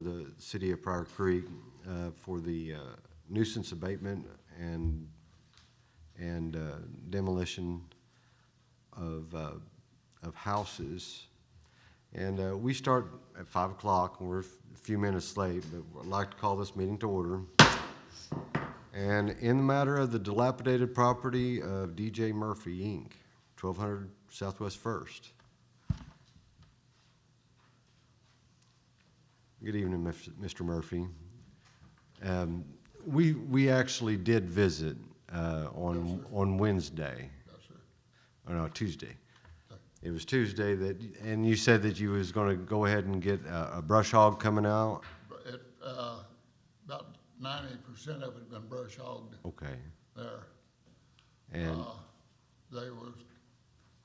the city of Pryor Creek for the nuisance abatement and demolition of houses. And we start at 5 o'clock, and we're a few minutes late, but I'd like to call this meeting to order. And in the matter of the dilapidated property of DJ Murphy, Inc., 1200 Southwest 1st. Good evening, Mr. Murphy. We actually did visit on Wednesday. Yes, sir. Oh, no, Tuesday. Okay. It was Tuesday and you said that you was going to go ahead and get a brush hog coming out. About 90% of it had been brush hogged. Okay. There. And They was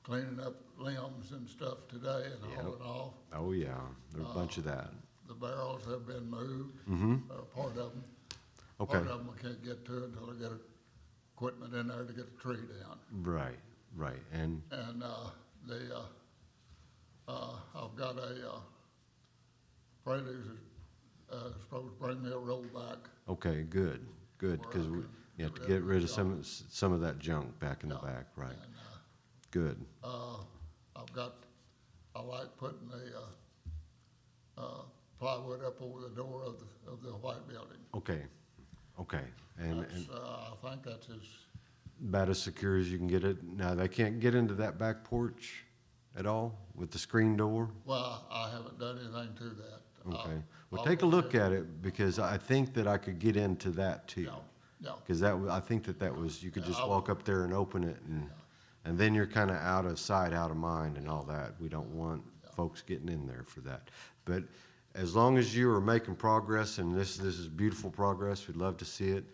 cleaning up limbs and stuff today and hauling off. oh yeah, there's a bunch of that. The barrels have been moved, or part of them. Okay. Part of them we can't get to until they get equipment in there to get the tree down. Right. And I've got a Freighters supposed to bring me a roll back. okay, good, because we have to get rid of some of that junk back in the back, right? And, Good. I like putting the plywood up over the door of the white building. Okay. And I think that's as about as secure as you can get it. Now, they can't get into that back porch at all with the screen door? well. I haven't done anything to that. Okay. Well, I'll take a go look there. at it, because I think that I could get into that too. Yeah. Because I think that was, you could just I walk up there and open it, and then you're kind of out of sight, out of mind and all that. We don't want folks getting in there for that. But as long as you are making progress, and this is beautiful progress, we'd love to see it.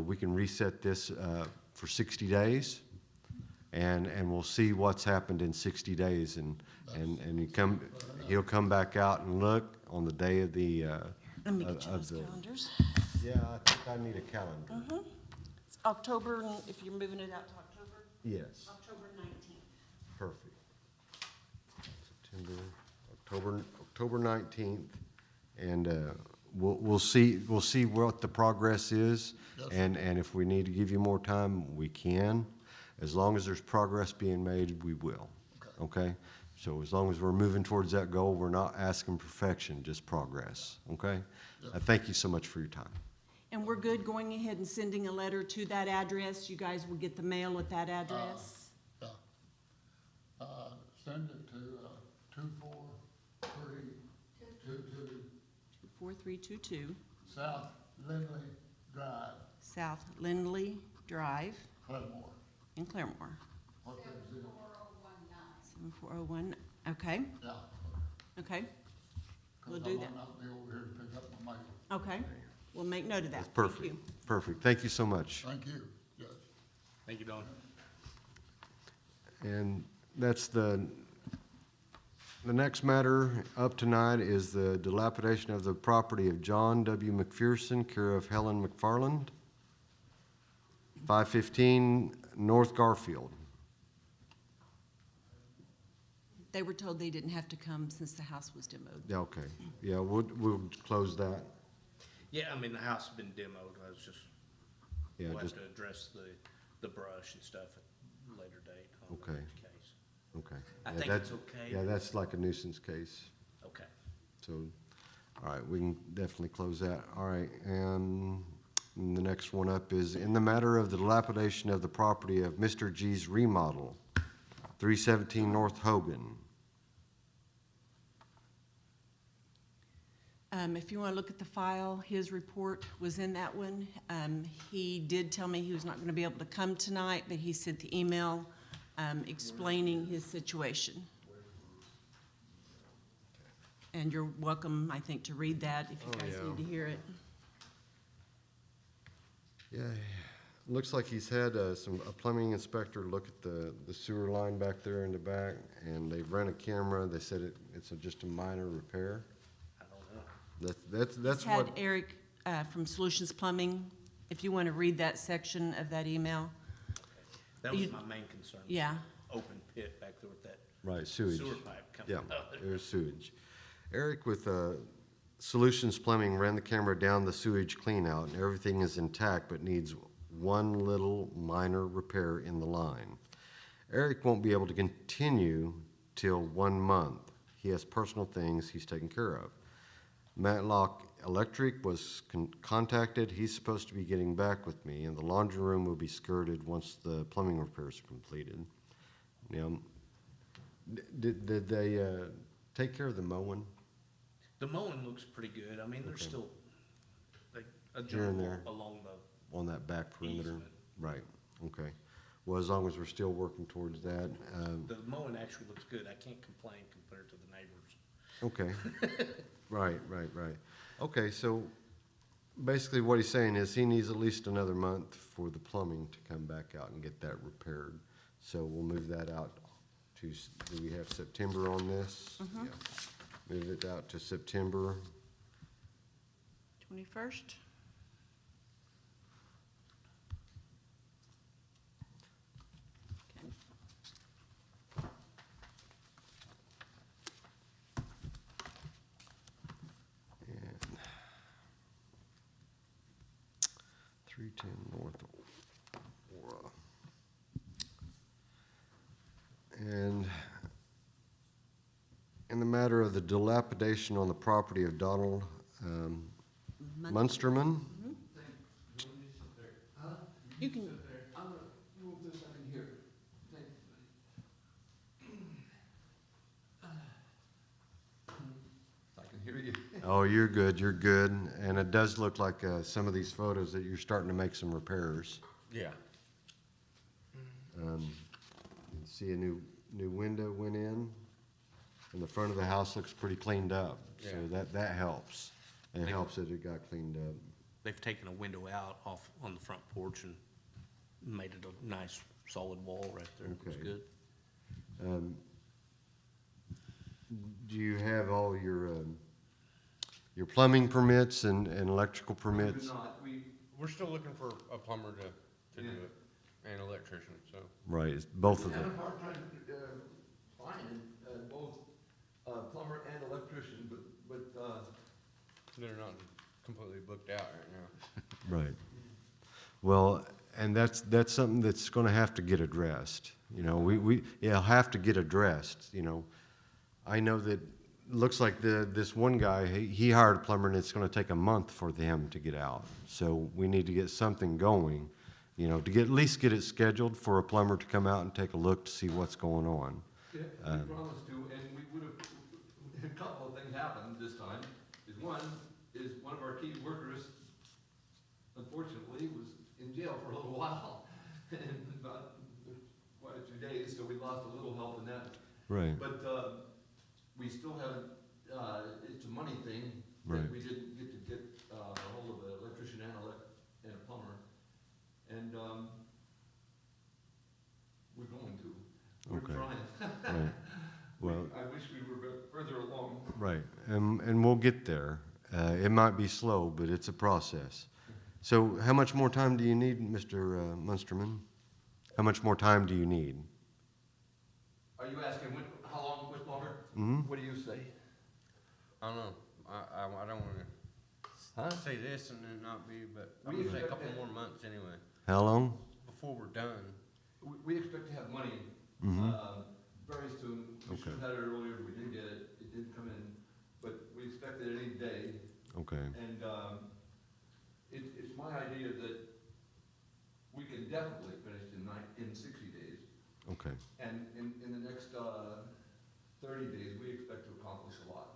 We can reset this for 60 days, and we'll see what's happened in 60 days. And he'll come back out and look on the day of the Let me get you those calendars. Yeah, I think I need a calendar. It's October, and if you're moving it out to October, Yes. October 19th. Perfect. October 19th, and we'll see what the progress is, Yes. and if we need to give you more time, we can. As long as there's progress being made, we will. Okay? So as long as we're moving towards that goal, we're not asking perfection, just progress. Okay? Yes. Thank you so much for your time. And we're good going ahead and sending a letter to that address? You guys will get the mail at that address? Yeah. Send it to 24322 4322 South Lindley Drive, South Lindley Drive Claremore. in Claremore. What is it? 7401, okay, Yeah. okay. 'Cause We'll do that. I might not be over here to pick up my mail. Okay, we'll make note of that. That's Thank perfect. you. Perfect. Thank you so much. Thank you, Judge. Thank you, Don. And that's the next matter up tonight is the dilapidation of the property of John W. McPherson, care of Helen McFarland, 515 North Garfield. They were told they didn't have to come since the house was demoed. Yeah, okay. Yeah, we'll close that. Yeah, I mean, the house has been demoed. I was just, Yeah, we'll have just, to address the brush and stuff at a later date on Okay. the case. okay. I Yeah, think that's- it's okay. Yeah, that's like a nuisance case. Okay. So, all right, we can definitely close that. All right, and the next one up is in the matter of the dilapidation of the property of Mr. G's remodel, 317 North Hogan. If you want to look at the file, his report was in that one. He did tell me he was not going to be able to come tonight, but he sent the email explaining his situation. And you're welcome, I think, to read that if you guys yeah. need to hear it. Yeah, looks like he's had a plumbing inspector look at the sewer line back there in the back, and they've run a camera. They said it's just a minor repair. I don't know. That's Had what. Eric from Solutions Plumbing, if you want to read that section of that email. That was You- my main concern. Yeah. Open pit back there with that Right, sewage. sewer pipe coming Yeah, out. there's sewage. Eric with Solutions Plumbing ran the camera down the sewage cleanout, and everything is intact, but needs one little minor repair in the line. Eric won't be able to continue till 1 month. He has personal things he's taking care of. Matlock Electric was contacted. He's supposed to be getting back with me, and the laundry room will be skirted once the plumbing repairs are completed. Now, did they take care of the mowing? The mowing looks pretty good. I mean, there's Okay. still like a Here and jump there. along the On that back perimeter? easement. Right, okay. Well, as long as we're still working towards that. The mowing actually looks good. I can't complain compared to the neighbors. Okay. Right. Okay, so basically what he's saying is he needs at least another month for the plumbing to come back out and get that repaired. So we'll move that out to, do we have September on this? Mhm. Yeah. Move it out to September. 21st? Okay. And 310 North Aura. And in the matter of the dilapidation on the property of Donald Munsterman, You can, I'm gonna move this up in here. Thanks. I can hear you. oh, you're good. And it does look like some of these photos that you're starting to make some repairs. Yeah. You can see a new window went in, and the front of the house looks pretty cleaned up. So Yeah. that helps. It helps that it got cleaned up. They've taken a window out off on the front porch and made it a nice solid wall right there. It looks Okay. good. Do you have all your plumbing permits and electrical We permits? do not, We're still looking for a plumber to do Yeah. it, and electrician, so. Right, it's both of we have them. a hard time finding both plumber and electrician, but They're not completely booked out right now. Right. Well, and that's something that's gonna have to get addressed. You know, it'll have to get addressed, you know. I know that, looks like this one guy, he hired a plumber and it's gonna take a month for him to get out. So we need to get something going, you know, at least get it scheduled for a plumber to come out and take a look to see what's going on. yeah, we promised to, and we would have, a couple of things happened this time. One of our key workers, unfortunately, was in jail for a little while, and about quite a few days, so we lost a little help in that. Right, But we still haven't, it's a money thing, Right. that we didn't get a hold of an electrician and a plumber. And we're going to, we're Okay. trying. right. Well, I wish we were further along. right, and we'll get there. It might be slow, but it's a process. So how much more time do you need, Mr. Munsterman? How much more time do you need? Are you asking how long, much longer? Mhm. What do you say? I don't know, I don't Huh? wanna say this and then not be, but I'm We gonna say a expect couple that- more months anyway, How long? before we're done. We expect to have money Mhm. very soon. We should have had it earlier, we didn't get it, it didn't come in, but we expect it any day. Okay, And it's my idea that we can definitely finish in 60 days. okay. And in the next 30 days, we expect to accomplish a lot.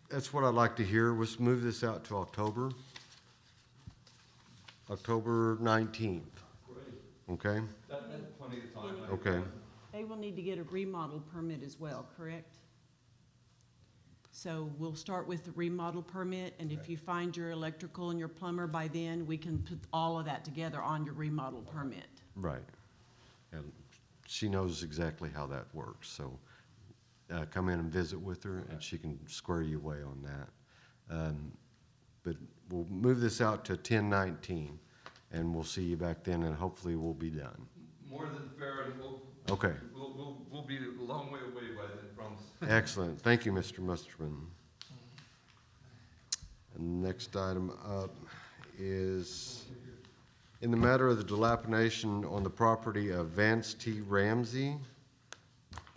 That's what I'd like to hear. Let's move this out to October. October 19th, Great. okay? That's plenty of time. Okay. they will need to get a remodel permit as well, correct? So we'll start with the remodel permit, and if you find your electrical and your plumber by then, we can put all of that together on your remodel permit. Right. And she knows exactly how that works, so come in and visit with her, and she can square you away on that. But we'll move this out to 10/19, and we'll see you back then, and hopefully we'll be done. More than fair, and Okay, we'll be a long way away by then, promise. excellent. Thank you, Mr. Musterman. And the next item up is, in the matter of the dilapidation on the property of Vance T. Ramsey,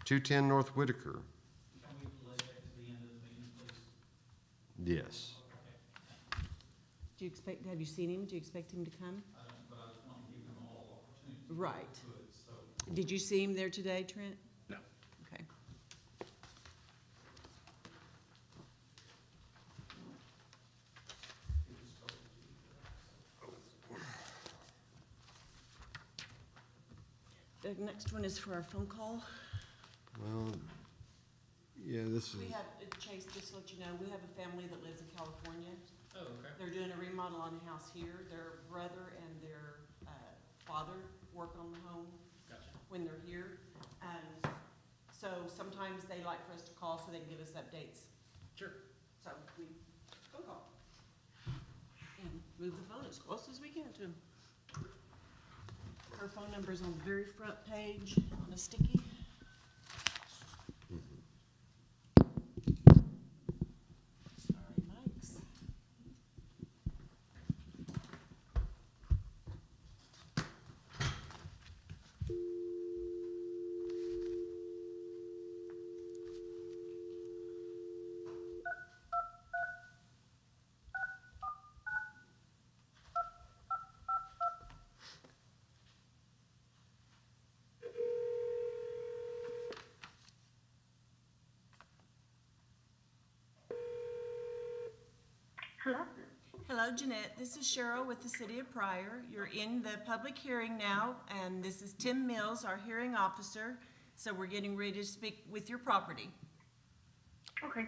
210 North Whitaker. Can we delay that to the end of the meeting, please? Yes. Do you expect, have you seen him? Do you expect him to come? I don't, but I just want to give them all opportunity. Right. To it, so. Did you see him there today, Trent? No. Okay. The next one is for our phone call. Well, yeah, this is, We have, Chase, just to let you know, we have a family that lives in California. Oh, okay. They're doing a remodel on a house here. Their brother and their father work on the home Gotcha. when they're here. So sometimes they like for us to call so they can give us updates. Sure. So we phone call. And move the phone as close as we can to them. Her phone number's on the very front page on a sticky. Sorry, Mike's. Hello? Hello, Jeanette. This is Cheryl with the City of Pryor. You're in the public hearing now, and this is Tim Mills, our hearing officer. So we're getting ready to speak with your property. Okay.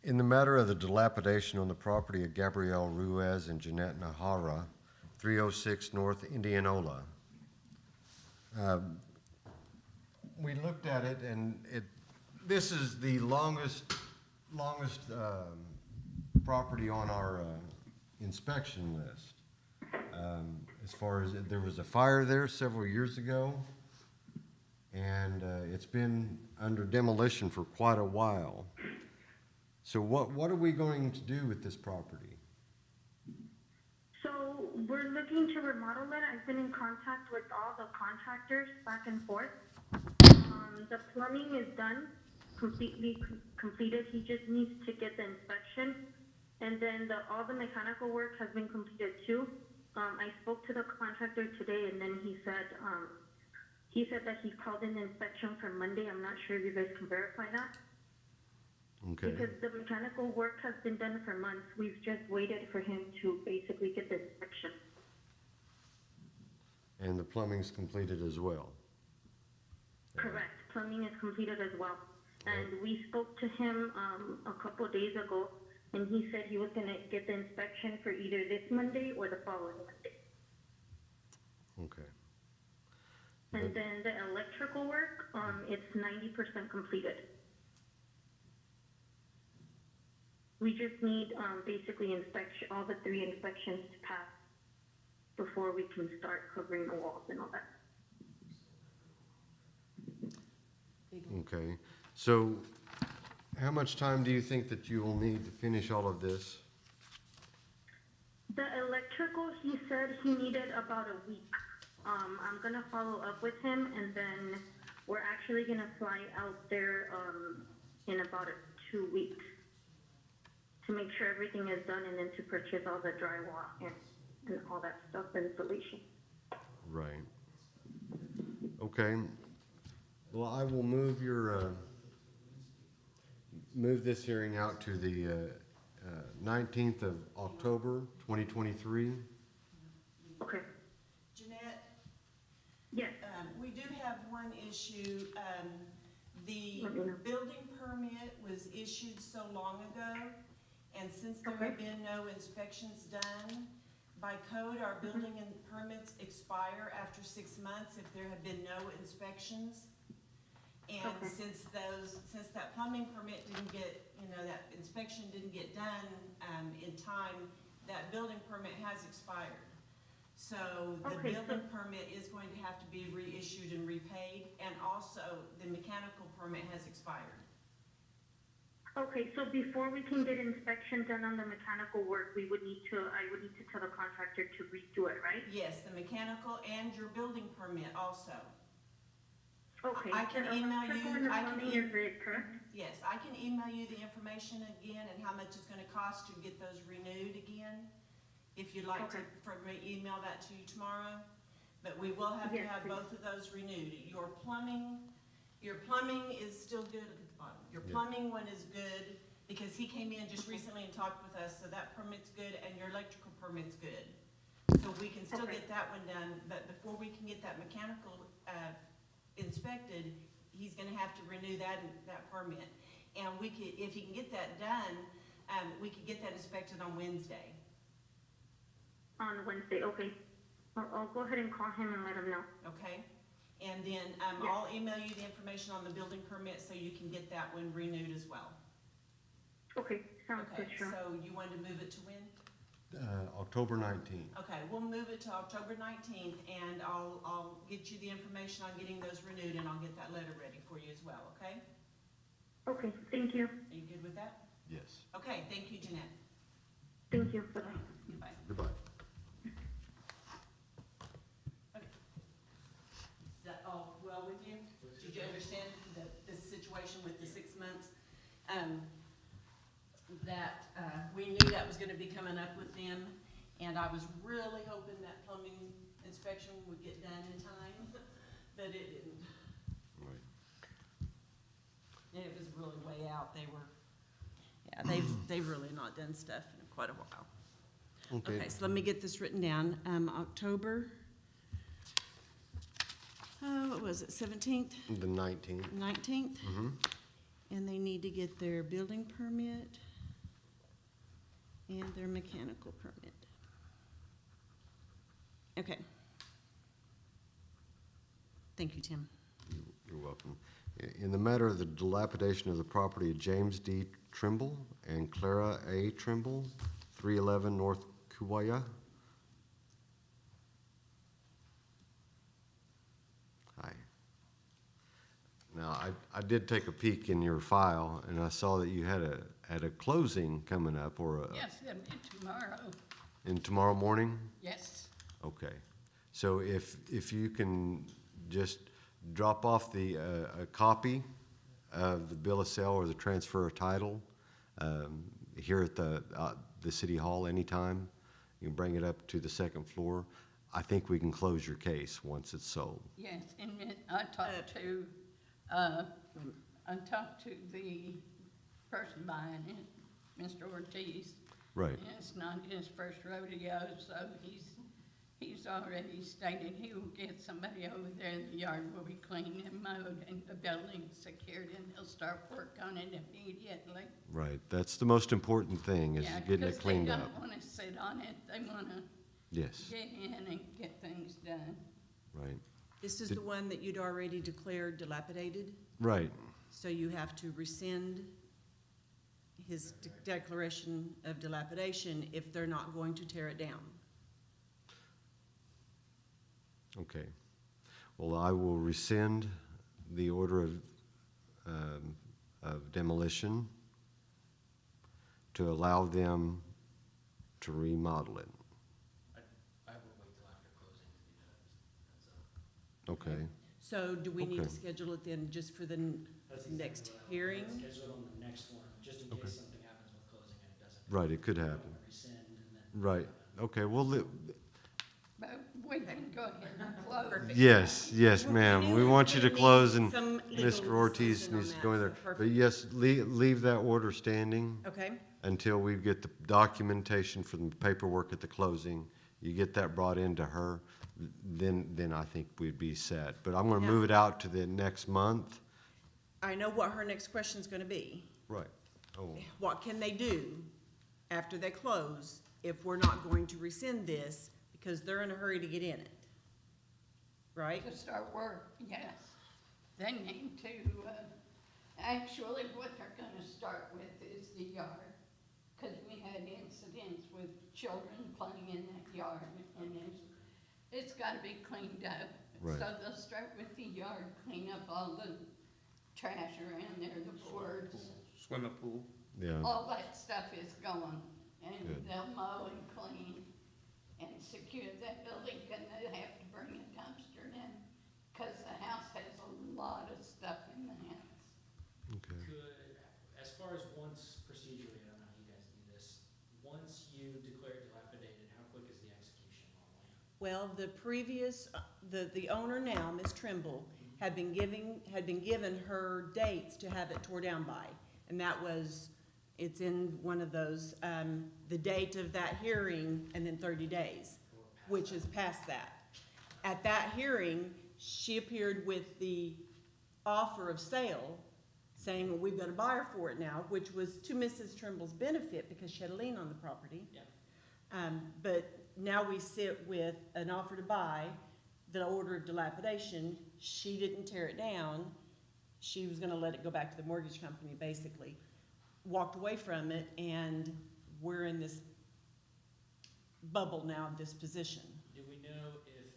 in the matter of the dilapidation on the property of Gabrielle Ruiz and Jeanette Nahara, 306 North Indianola. We looked at it, and this is the longest property on our inspection list. As far as, there was a fire there several years ago, and it's been under demolition for quite a while. So what are we going to do with this property? So we're looking to remodel it. I've been in contact with all the contractors back and forth. The plumbing is done, completely completed. He just needs to get the inspection. And then all the mechanical work has been completed too. I spoke to the contractor today, and then he said that he called in the inspection for Monday. I'm not sure if you guys can verify that. Okay. Because the mechanical work has been done for months. We've just waited for him to basically get the inspection. And the plumbing's completed as well? Correct. Plumbing is completed as well. And we spoke to him a couple of days ago, and he said he was going to get the inspection for either this Monday or the following Monday. Okay. And then the electrical work, it's 90% completed. We just need basically all the 3 inspections to pass before we can start covering the walls and all that. Okay. So how much time do you think that you will need to finish all of this? The electrical, he said he needed about a week. I'm gonna follow up with him, and then we're actually gonna fly out there in about 2 weeks to make sure everything is done, and then to purchase all the drywall and all that stuff, insulation. Right. Okay. Well, I will move move this hearing out to the 19th of October, 2023. Okay. Jeanette, Yes. we do have one issue. The Let me know. building permit was issued so long ago, and since there have been no inspections done, by code, our building and permits expire after 6 months if there have been no inspections. And since that plumbing permit didn't get, that inspection didn't get done in time, that building permit has expired. So the building permit is going to have to be reissued and repaid, and also the mechanical permit has expired. Okay, so before we can get inspection done on the mechanical work, I would need to tell the contractor to redo it, right? Yes, the mechanical and your building permit also. Okay, I can the email electrical you, and the I can plumbing, is it correct? yes, I can email you the information again and how much it's gonna cost to get those renewed again. If you'd like to, Okay. for me, email that to you tomorrow. But we will have to Yes, have please. both of those renewed. Your plumbing is still good, look at the bottom. Your Yeah. plumbing one is good because he came in just recently and talked with us, so that permit's good and your electrical permit's good. So we can still Okay. get that one done, but before we can get that mechanical, inspected, he's gonna have to renew that permit. And we could, if he can get that done, we could get that inspected on Wednesday. On Wednesday, okay. I'll go ahead and call him and let him know. Okay, and then, Yeah. I'll email you the information on the building permit so you can get that one renewed as well. Okay, sounds good, Okay, sure. so you wanted to move it to when? October 19th. Okay, we'll move it to October 19th, and I'll get you the information on getting those renewed, and I'll get that letter ready for you as well, okay? Okay, thank you. Are you good with that? Yes. Okay, thank you, Jeanette. Thank you, bye-bye. Goodbye. Goodbye. Okay. Is that all well with you? Did you understand the situation with the 6 months? We knew that was gonna be coming up with them, and I was really hoping that plumbing inspection would get done in time, but it didn't. Right. It was really way out. They've really not done stuff in quite a while. Okay, so let me get this written down. October, what was it, 17th, The 19th. 19th? Mm-hmm. And they need to get their building permit and their mechanical permit. Okay. Thank you, Tim. You're welcome. In the matter of the dilapidation of the property of James D. Trimble and Clara A. Trimble, 311 North Kuwaya. Hi. Now, I did take a peek in your file, and I saw that you had a closing coming up, or Yes, it'll be tomorrow, in tomorrow morning? yes. Okay. So if you can just drop off a copy of the bill of sale or the transfer of title here at the city hall anytime, you can bring it up to the second floor. I think we can close your case once it's sold. Yes, and then I talked to the person buying it, Mr. Ortiz. Right. And it's not his first rodeo, so he's already stated he will get somebody over there, the yard will be cleaned and mowed and the building secured, and he'll start work on it immediately. Right. That's the most important thing, is Yeah, getting it cleaned They up. don't wanna sit on it, they wanna Yes. get in and get things done. Right. This is Did- the one that you'd already declared dilapidated, Right. so you have to rescind his declaration of dilapidation if they're not going to tear it down. Okay. Well, I will rescind the order of demolition to allow them to remodel it. I would wait till after closing to do that. Okay. So do we need Okay. to schedule it then just for the That's exactly next what I would hearing? schedule it on the next one, just in Okay. case something happens with closing and it doesn't. Right, it could I don't happen. wanna rescind and then. Right. Okay, well, But we can go ahead and close. Perfect. yes, Well, ma'am. knew We want you to would need close, and some legal Mr. Ortiz decision on needs to that, go in so there. But perfect. yes, leave that order standing Okay, until we get the documentation from the paperwork at the closing. You get that brought into her, then I think we'd be set. But I'm gonna Yeah. move it out to the next month. I know what her next question's gonna be. Right. Oh, What can they do after they close if we're not going to rescind this because they're in a hurry to get in it? Right? To start work, yes. They need to, actually, what they're gonna start with is the yard. Cause we had incidents with children playing in that yard, and it's gotta be cleaned up. Right. So they'll start with the yard, clean up all the trash around there, the boards. Swimming pool. Yeah, All that stuff is gone, and Good. they'll mow and clean and secure that building, and they have to bring a dumpster in, cause the house has a lot of stuff in the house. okay. Could, as far as once procedurally, I don't know how you guys do this, once you declare it dilapidated, how quick is the execution normally? Well, the previous, the owner now, Ms. Trimble, had been given her dates to have it tore down by. And that was, it's in one of those, the date of that hearing and then 30 days, which is past that. At that hearing, she appeared with the offer of sale, saying, well, we've got a buyer for it now, which was to Mrs. Trimble's benefit because she had a lien on the property. Yeah. But now we sit with an offer to buy, the order of dilapidation. She didn't tear it down. She was gonna let it go back to the mortgage company, basically. Walked away from it, and we're in this bubble now of this position. Do we know if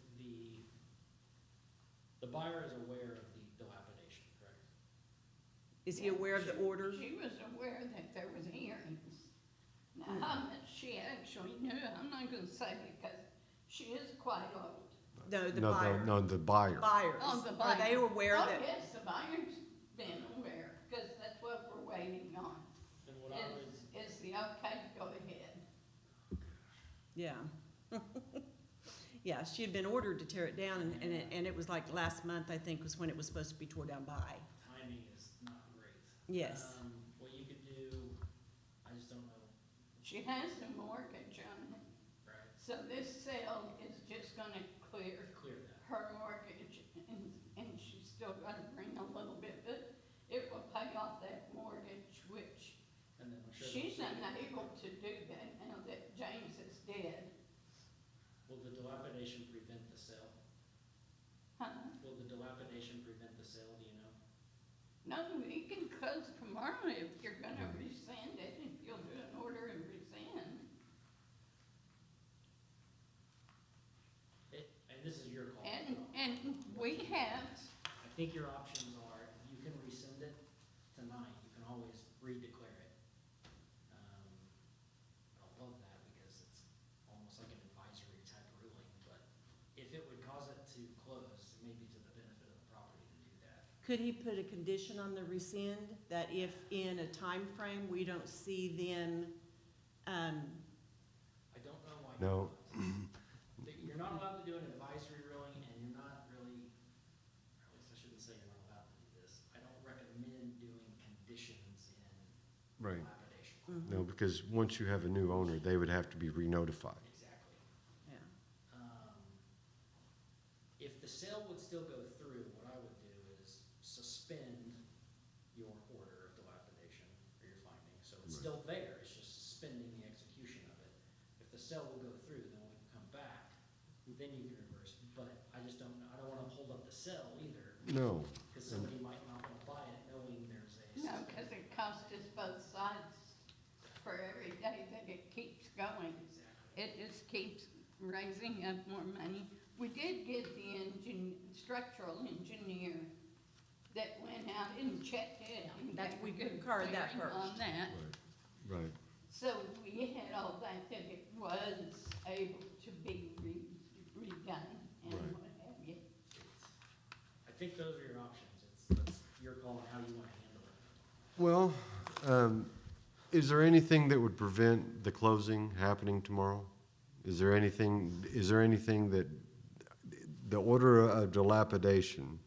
the buyer is aware of the dilapidation, correct? Is he aware of the order? She was aware that there was hearings. Now, how much she actually knew, I'm not gonna say, because she is quite old. No, the No, buyer. no, the buyer. Buyers. Oh, the Are they buyer. aware Oh, that? yes, the buyer's been aware, because that's what we're waiting on, Then what I would, is the okay to go ahead. Yeah. Yeah, she had been ordered to tear it down, and it was like last month, I think, was when it was supposed to be tore down by. timing is not great. Yes. What you could do, I just don't know, She has a mortgage on it, right, so this sale is just gonna clear clear that. her mortgage, and she's still gonna bring a little bit, but it will pay off that mortgage, which And then I'm sure. she's unable to do that now that James is dead. Will the dilapidation prevent the sale? Huh? Will the dilapidation prevent the sale, do you know? No, you can close tomorrow if you're gonna rescind it, if you'll do an order and rescind. And this is your call. And we have, I think your options are, you can rescind it tonight, you can always redeclare it. I love that because it's almost like an advisory type ruling, but if it would cause it to close, it may be to the benefit of the property to do that. Could he put a condition on the rescind that if in a time frame we don't see them, I don't know why. No. You're not allowed to do an advisory ruling, and you're not really, or at least I shouldn't say you're not allowed to do this. I don't recommend doing conditions in Right. dilapidation. No, because once you have a new owner, they would have to be re-notified. Exactly. yeah. If the sale would still go through, what I would do is suspend your order of dilapidation or your finding. So it's Right. still there, it's just suspending the execution of it. If the sale will go through, then we can come back, then you can reverse. But I just don't, I don't wanna hold up the sale either, No, because somebody might not wanna buy it knowing there's a. no, cause it costs us both sides for every day that it keeps going. Exactly. It just keeps raising up more money. We did get the structural engineer that went out and checked it. and That's- gave we a good concurred that clearing On first. that, right. so we had all that it was able to be redone and Right. what have you. I think those are your options. That's your call on how you wanna handle it. Well, is there anything that would prevent the closing happening tomorrow? Is there anything that, the order of dilapidation,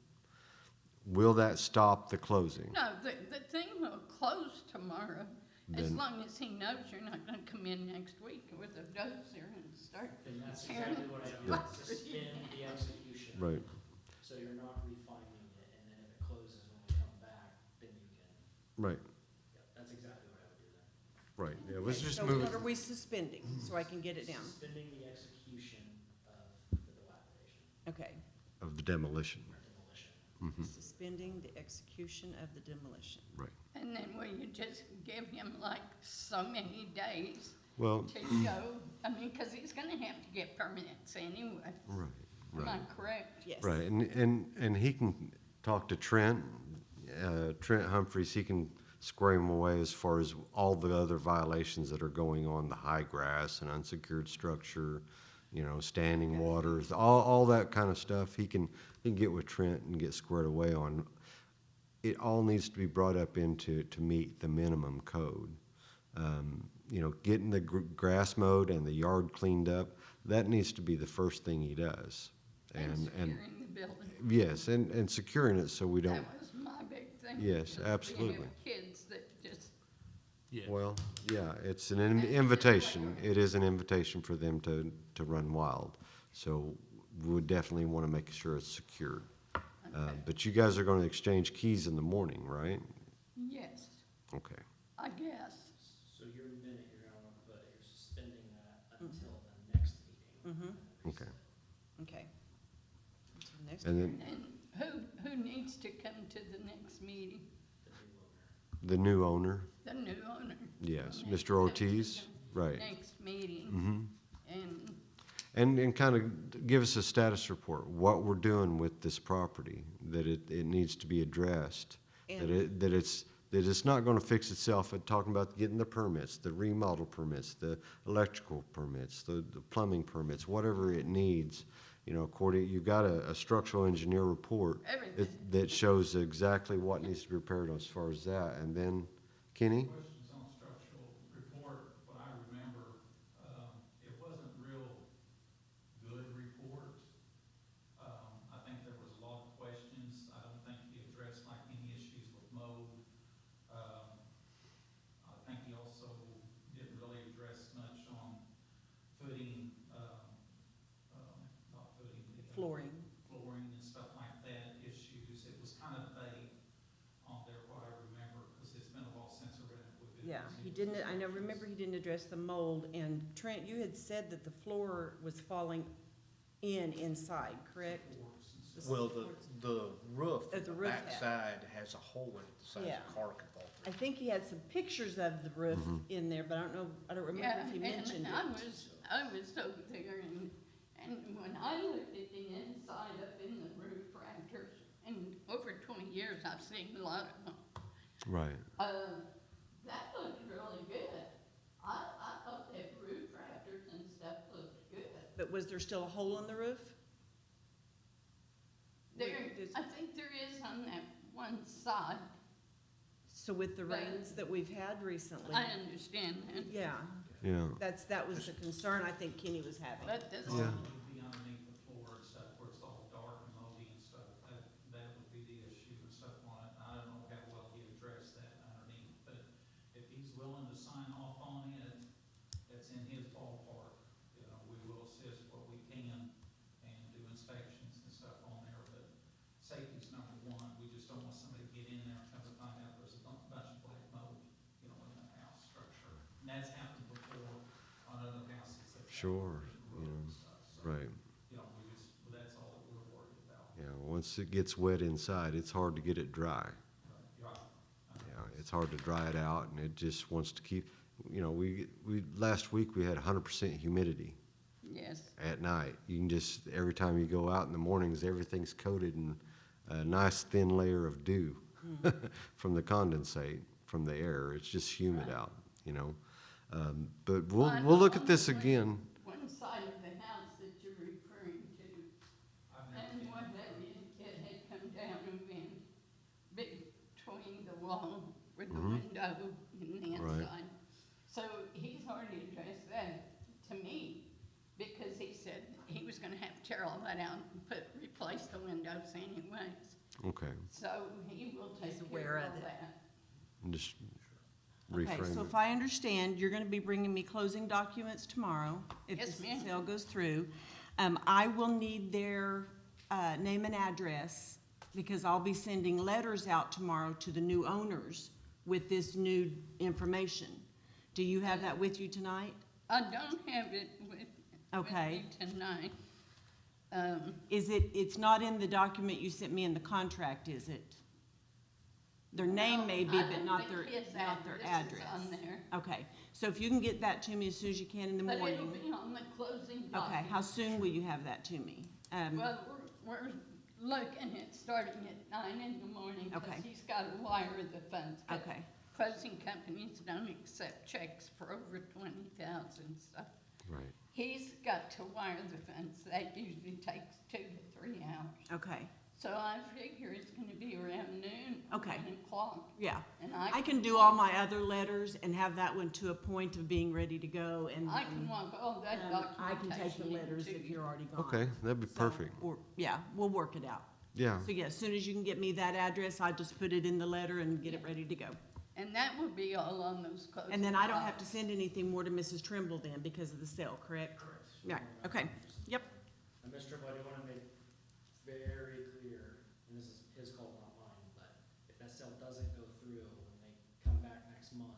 will that stop the closing? No, the thing will close tomorrow, as Then- long as he knows you're not gonna come in next week with a dozer and start. Then that's tearing exactly what I do, apart. suspend the execution. Right, So you're not refining it, and then if it closes when we come back, then you can, right, yeah, that's exactly what I would do then. right. Yeah, let's just So move what are it. we suspending, so I can get it down? Suspending the execution of the dilapidation Okay, Of the demolition, or demolition. suspending the execution of the demolition. right. And then will you just give him like so many days Well, to go? I mean, cause he's gonna have to get permits anyway. right, Am I right. correct? Yes. Right, and he can talk to Trent Humphreys, he can square him away as far as all the other violations that are going on, the high grass and unsecured structure, standing waters, all that kind of stuff. He can get with Trent and get squared away on. It all needs to be brought up to meet the minimum code. Getting the grass mowed and the yard cleaned up, that needs to be the first thing he does. And securing the building. Yes, and securing it so we don't. That was my big thing. Yes, because absolutely. We have kids that just, Yeah. Well, yeah, it's an invitation. It is an invitation for them to run wild. So we would definitely want to make sure it's secured. But you guys are going to exchange keys in the morning, right? yes, Okay. I guess. So your minute, you're suspending that until the next meeting. Okay. Okay. Until next And year. then And who needs to come to the next meeting? the new owner, The new owner. yes, Needs Mr. to come to Ortiz, the right. Next meeting. Mm-hmm. And And kind of give us a status report, what we're doing with this property, that it needs to be addressed, that it's not gonna fix itself. And talking about getting the permits, the remodel permits, the electrical permits, the plumbing permits, whatever it needs. You've got a structural engineer report everything. that shows exactly what needs to be repaired as far as that. And then, Kenny? Questions on structural report, what I remember, it wasn't real good report. I think there was a lot of questions. I don't think he addressed like any issues with mold. I think he also didn't really address much on footing, not footing, Flooring. flooring and stuff like that issues. It was kind of vague on there, what I remember, because it's been a while since I read it with it. Yeah, he didn't, remember he didn't address the mold, and Trent, you had said that the floor was falling inside, correct? Well, the roof, The the roof backside has a hole in it the size Yeah. of a car could fall I through. think he had some pictures of the roof in there, but I don't remember Yeah, if he mentioned and it. I was over there and when I looked at the inside up in the roof rafters, and over 20 years, I've seen a lot of them. Right. That looked really good. I thought that roof rafters and stuff looked good. But was there still a hole in the roof? There, There's- I think there is on that one side. So with the But- rains that we've had recently, I understand that, yeah, Yeah. that was the concern I think Kenny was having. but this, Yeah. It would be underneath the floor and stuff, where it's all dark and moldy and stuff. That would be the issue and stuff on it. I don't know how well he addressed that underneath, but if he's willing to sign off on it, it's in his ballpark. We will assist what we can and do inspections and stuff on there, but safety's number one. We just don't want somebody to get in there and come to find out there's a bunch of black mold, in the house structure. And that's happened before on other houses. Sure, right. That's all that we're worried about. Yeah, once it gets wet inside, it's hard to get it dry. Right. Yeah, it's hard to dry it out, and it just wants to keep, last week we had 100% humidity yes. at night. You can just, every time you go out in the mornings, everything's coated in a nice thin layer of dew from the condensate, from the air. It's just humid out, But we'll look at this again. One side of the house that you're referring to, and what have you, it had come down and been between the wall with the window and the Right. inside. So he's already addressed that to me, because he said he was gonna have to tear all that out and replace the windows anyways. Okay, So he will take He's care aware of of all it. that. and just Okay, reframe so it. if I understand, you're gonna be bringing me closing documents tomorrow, if Yes, the ma'am. sale goes through. I will need their, name and address, because I'll be sending letters out tomorrow to the new owners with this new information. Do you have that with you tonight? I don't have it with Okay. me tonight. It's not in the document you sent me in the contract, is it? Their name may be, but not their address. Is on there. Okay, so if you can get that to me as soon as you can in the But morning. it'll be on the closing Okay, document. how soon will you have that to me? Well, we're looking at starting at 9 in the morning, Okay. because he's got to wire the funds. 'Cause Okay, closing companies don't accept checks for over 20,000, so Right. he's got to wire the funds. That usually takes 2 to 3 hours. Okay, So I figure it's gonna be around noon, Okay. 9 o'clock. yeah. And I can do all my other letters and have that one to a point of being ready to go, and I can walk all that I can take the documentation letters into if you. you're already gone. Okay, that'd be So, perfect. Or, yeah, we'll work it out. Yeah, So yeah, as soon as you can get me that address, I just put it in the letter and get it ready to go. And that will be all on those closing. And then I don't have to files. send anything more to Mrs. Trimble then because of the sale, correct? Correct. Right, okay, yep. And Mr. Trimble, I do wanna make very clear, and this is his call, not mine, but if that sale doesn't go through, when they come back next month,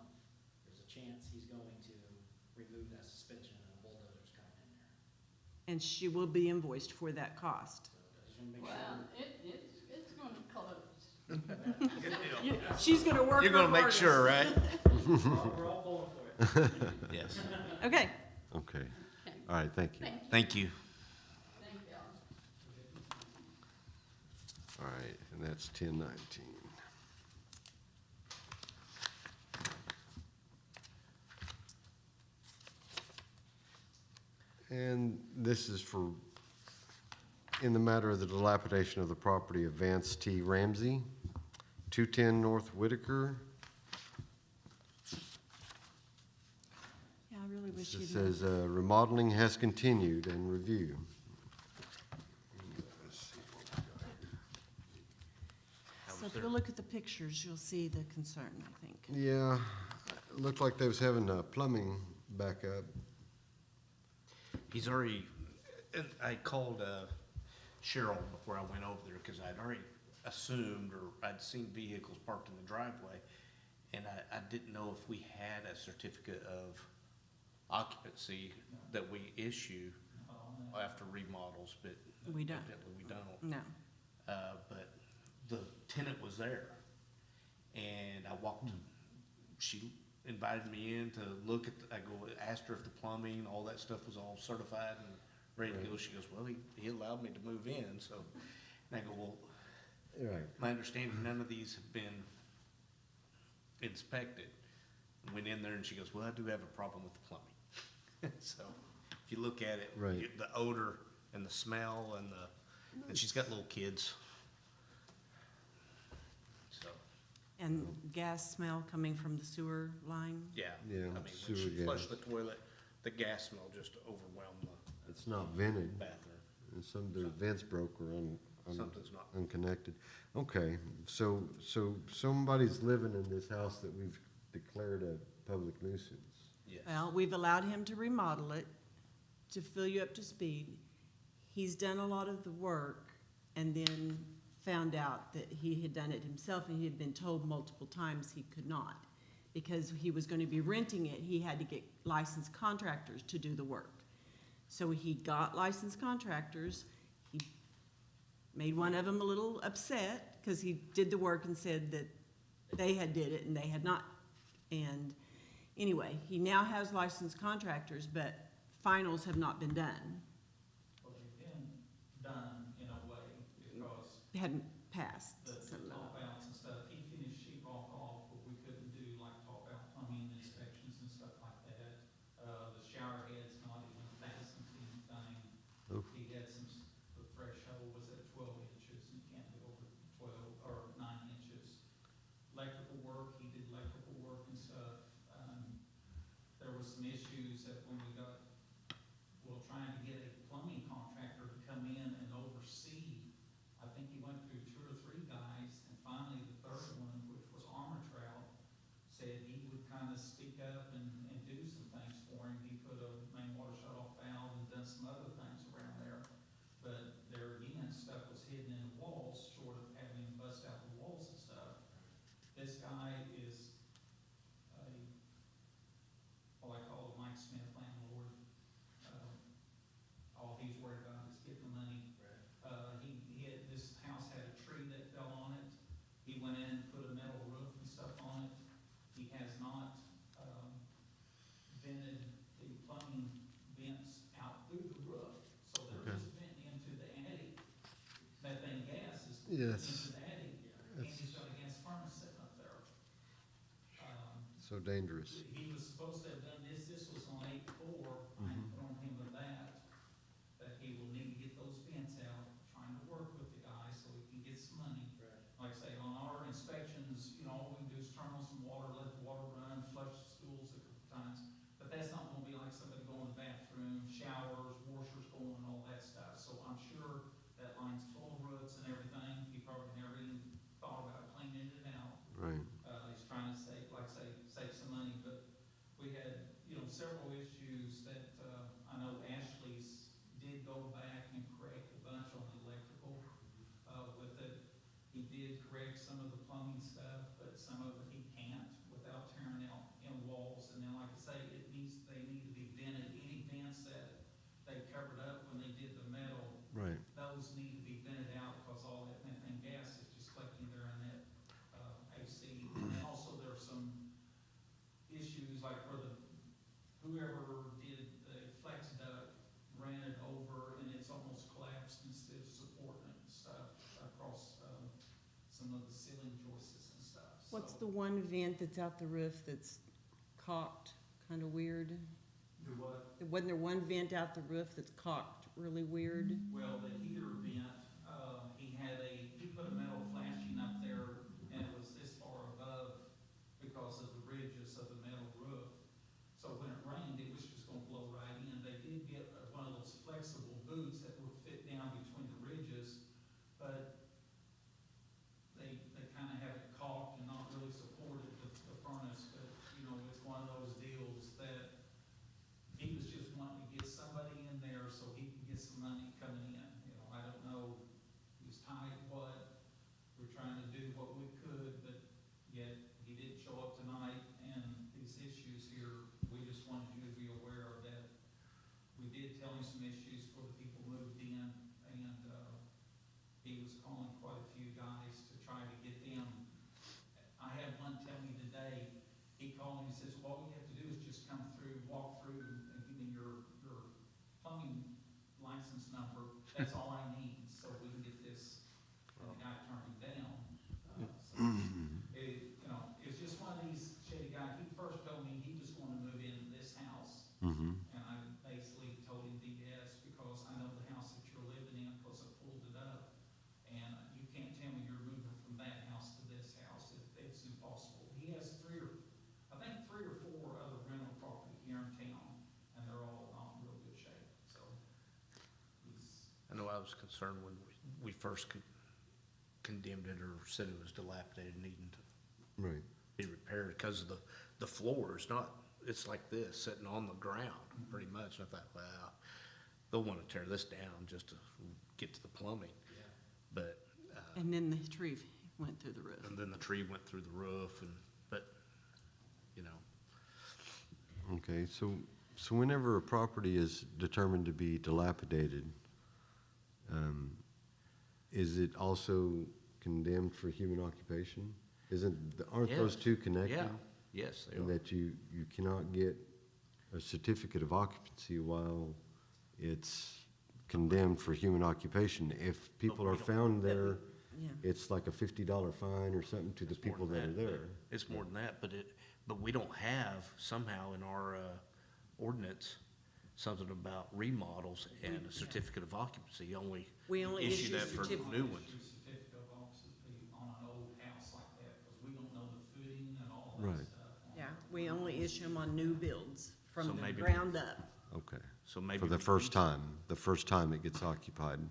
there's a chance he's going to remove that suspension and a bulldozer's coming in there. And she will be invoiced for that cost. So I just wanna make Well, sure. it's gonna close. She's gonna work You're her gonna make hardest. sure, right? We're all pulling for it. Yes. Okay, okay. Okay. All right, thank you. Thank you. Thank y'all. All right, and that's 1019. And this is for, in the matter of the dilapidation of the property of Vance T. Ramsey, 210 North Whitaker. yeah, I really wish It you'd. says remodeling has continued and review. So if you look at the pictures, you'll see the concern, I think. Yeah, it looked like they was having plumbing back up. He's already, and I called Cheryl before I went over there, because I'd already assumed, or I'd seen vehicles parked in the driveway, and I didn't know if we had a certificate of occupancy that we issue after remodels, but We don't. evidently we don't. No. But the tenant was there, and I walked, she invited me in to look at, asked her if the plumbing, all that stuff was all certified and ready to go. She goes, well, he allowed me to move in, so, and I go, well, Right. my understanding, none of these have been inspected. Went in there and she goes, well, I do have a problem with the plumbing. So, if you look at it, Right. the odor and the smell and she's got little kids. So, And gas smell coming from the sewer line? yeah. Yeah, I mean, sewer when she gas. flushed the toilet, the gas smell just overwhelmed the It's not vented, bathroom. and some, their vents broke or Something's not. unconnected. Okay, so somebody's living in this house that we've declared a public nuisance. Yes. Well, we've allowed him to remodel it, to fill you up to speed. He's done a lot of the work and then found out that he had done it himself and he had been told multiple times he could not. Because he was gonna be renting it, he had to get licensed contractors to do the work. So he got licensed contractors. He made one of them a little upset because he did the work and said that they had did it and they had not. And anyway, he now has licensed contractors, but finals have not been done. Well, they've been done in a way because They hadn't passed the some of them. top outs and stuff, he finished sheetrock off, but we couldn't do like top out plumbing inspections and stuff like that. The shower head's not even fastened to anything. Oof. He had the threshold was at 12 inches, and you can't go over 12 or 9 inches. Electrical work, he did electrical work and stuff. There was some issues that when we got, trying to get a plumbing contractor to come in and oversee, I think he went through 2 or 3 guys so dangerous. He was supposed to have done this was on 8/4, I informed him of that he will need to get those vents out, trying to work with the guy so he can get some money. Right. Like I say, on our inspections, all we can do is turn on some water, let the water run, flush the stools a couple times. But that's not gonna be like somebody going to the bathroom, showers, washers going, all that stuff. So I'm sure that line's full of roots and everything. He probably never even thought about cleaning it out. Right. He's trying to save, like I say, save some money, but we had, several issues that, I know Ashley's did go back and correct a bunch on the electrical, with it. He did correct some of the plumbing stuff, but some of it he can't without tearing out in walls. And then, like I say, they need to be vented. Any vents that they covered up when they did the metal, Right. those need to be vented out because all that methane gas is just collecting there in that, AC. And then also there are some issues like where whoever did the flex duct ran it over and it's almost collapsed instead of supporting it and stuff across, some of the ceiling joists and stuff. What's So- the one vent that's out the roof that's cocked, kinda weird? The what? Wasn't there one vent out the roof that's cocked really weird? Well, the heater vent, he put a metal flashing up there and it was this far above because of the ridges of the metal roof. So when it rained, it was just gonna blow right in. They did get one of those flexible boots that would fit down between the ridges, but they kinda have it caulked and not really supported the furnace, but, it's one of those deals that he was just wanting to get somebody in there so he could get some money coming in. I don't know, he's tight what, we're trying to do what we could, but yet he didn't show up tonight. And these issues here, we just wanted you to be aware of that. We did tell him some issues before the people moved in, and, he was calling quite a few guys to try to get them. I had one tell me today, he called me and says, all we have to do is just come through, walk through and give me your plumbing license number. That's all I need, so we can get this. And the guy turned him down. It's just one of these shady guys. He first told me he was going to move into this house. Mm-hmm. And I basically told him BS because I know the house that you're living in because I pulled it up. And you can't tell me you're moving from that house to this house. It's impossible. He has three or four other rental property here in town, and they're all not in real good shape. So I know I was concerned when we first condemned it or said it was dilapidated, needing to Right. be repaired because of the floor is not, it's like this, sitting on the ground pretty much. And I thought, well, they'll want to tear this down just to get to the plumbing. Yeah. But, And then the tree went through the roof. and then the tree went through the roof but, Okay, so whenever a property is determined to be dilapidated, is it also condemned for human occupation? Aren't those Yes. two connected? Yeah, yes, they And are. that you cannot get a certificate of occupancy while it's condemned for human occupation. If people we are don't- found there, Yeah. it's like a $50 fine or something to the It's more people than that are but there. It's more than that, but we don't have somehow in our, ordinance, something about remodels and a certificate of occupancy. We only issue that for certificate- new ones. Issue certificate of occupancy on an old house like that, because we don't know the footing and all Right. that stuff. Yeah, we only issue them on new builds So from the maybe we- ground up. Okay. So maybe. For the we first need- time it gets occupied.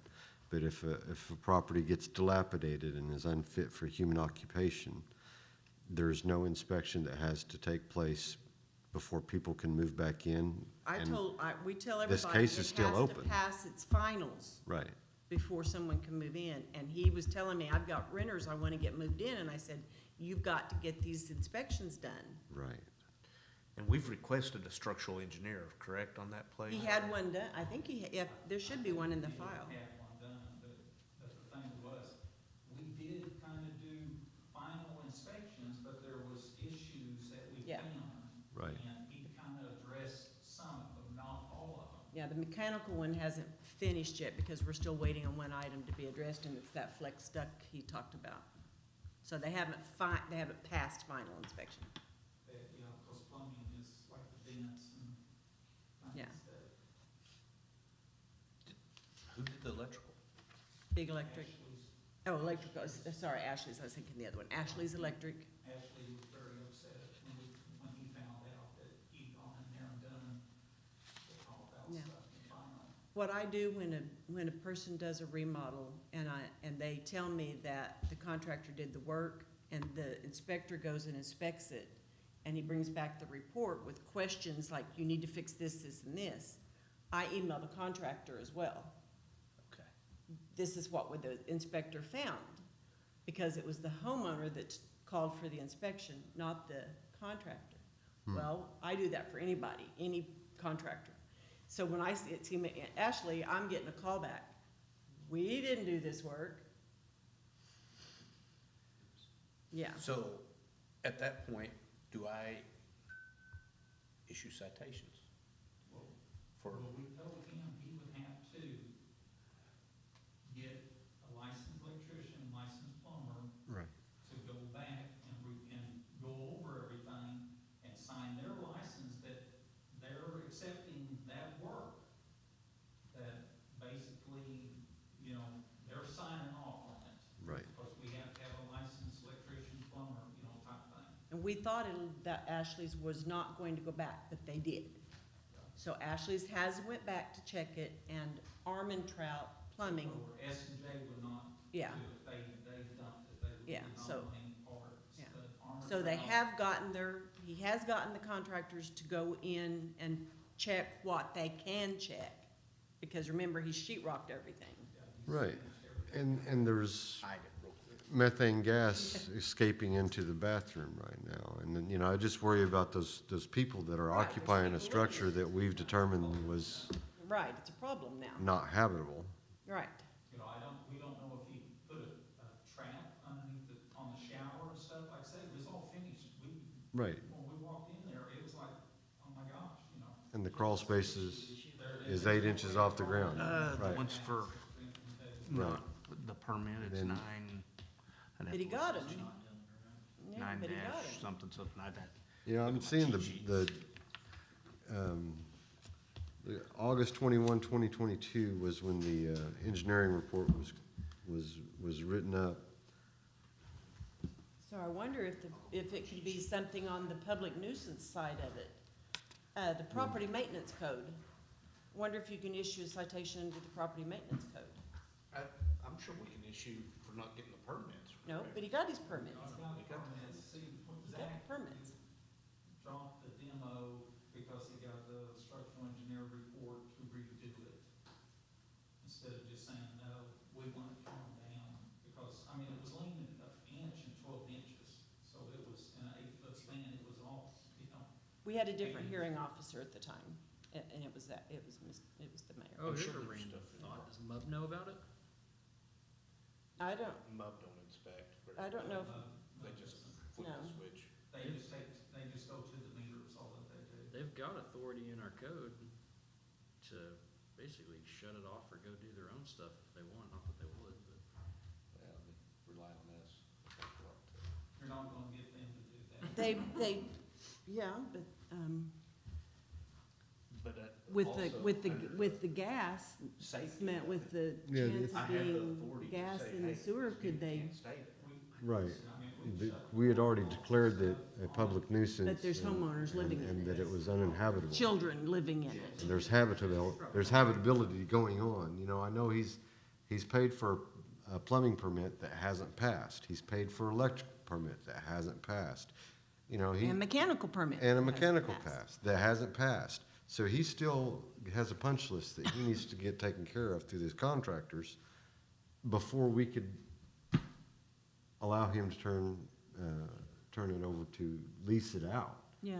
But if a property gets dilapidated and is unfit for human occupation, there's no inspection that has to take place before people can move back in. and- We tell this everybody case it is still has to open. pass its finals Right, before someone can move in. And he was telling me, I've got renters, I want to get moved in, and I said, you've got to get these inspections done. right. And we've requested a structural engineer, correct, on that place? He had one done, I think there should be one in the file. We had one done, but the thing was, we did kind of do final inspections, but there was issues that we Yeah. found. Right. And he kind of addressed some of them, not all of them. Yeah, the mechanical one hasn't finished yet because we're still waiting on one item to be addressed, and it's that flex duct he talked about. So they haven't passed final inspection. They that, yeah, because plumbing is like the vents and kind Yeah. of stuff. Who did the electrical? Big Electric. Ashley's, Oh, electrical, sorry, Ashley's, I was thinking the other one. Ashley's Electric. Ashley was very upset when he found out that he'd gone in there and done the call out Yeah. stuff and finally. What I do when a person does a remodel and they tell me that the contractor did the work and the inspector goes and inspects it and he brings back the report with questions like, you need to fix this, this, and this, I email the contractor as well. Okay. This is what the inspector found, because it was the homeowner that called for the inspection, not the contractor. Well, I do that for anybody, any contractor. So when I see it, Ashley, I'm getting a call back. We didn't do this work. Yeah, So, at that point, do I issue citations? Well, For, well, we told him he would have to get a licensed electrician, licensed plumber Right. to go back and go over everything and sign their license that they're accepting that work. That basically, you know, they're signing off on it. Right. Because we have to have a licensed electrician, plumber, you know, type thing. and we thought that Ashley's was not going to go back, but they did. So Ashley's has went back to check it, and Trout Plumbing, Or S and J would not do Yeah. it, they dumped it, they would Yeah, be so- not main parts, yeah. but Armour so they Trout- have gotten he has gotten the contractors to go in and check what they can check. Because remember, he sheetrocked everything. Right. And there's hide it real quick. methane gas escaping into the bathroom right now. And then, I just worry about those people that are Right, there's occupying a people living structure that we've determined was Right, it's a problem now. not habitable. Right. You know, we don't know if he put a trap underneath on the shower and stuff, like I said, it was all finished. Right. When we walked in there, it was like, oh my gosh, you know. And the crawl space is There- 8 inches off the ground. The Right. one's for Right. not, the permit, it's Then- 9. I'd have But he to got look him. at Yeah, Nine but he got dash him. something, I'd have. Yeah, I'm look at my seeing cheat sheet. the August 21, 2022 was when the engineering report was written up. So I wonder if it could be something on the public nuisance side of it. The property maintenance code. Wonder if you can issue a citation under the property maintenance code. I'm sure we can issue for not getting the permits. No, but he got his permits. It's got permits, see, He got Zach the permits. dropped the demo because he got the structural engineer report to redo it. Instead of just saying, no, we want it torn down, because, I mean, it was leaning an inch and 12 inches, so it was in an 8-foot span, it was all, you know. We had a different hearing officer at the time, and it was the mayor. Oh, I'm here's sure a there's random stuff in thought. there. Does MUB know about it? I don't, MUB don't inspect. I don't know. They just flip No. the switch. They just go to the meters, all that they do. They've got authority in our code to basically shut it off or go do their own stuff if they want, not that they would, but. Well, they rely on us. You're not gonna get them to do that. yeah, but, But with also, with the gas, safety meant with the Yeah, chance I of have the being authority to gas say, in the hey, sewer, you could they? can't stay there. Right. I mean, But we had already declared that a public nuisance. But there's homeowners living in And it. that it was uninhabitable. Children living in it. And there's habitability going on. I know he's paid for a plumbing permit that hasn't passed. He's paid for electric permit that hasn't passed. And mechanical permit. And a hasn't mechanical passed. pass that hasn't passed. So he still has a punch list that he needs to get taken care of through his contractors before we could allow him to turn it over to lease it out. Yeah.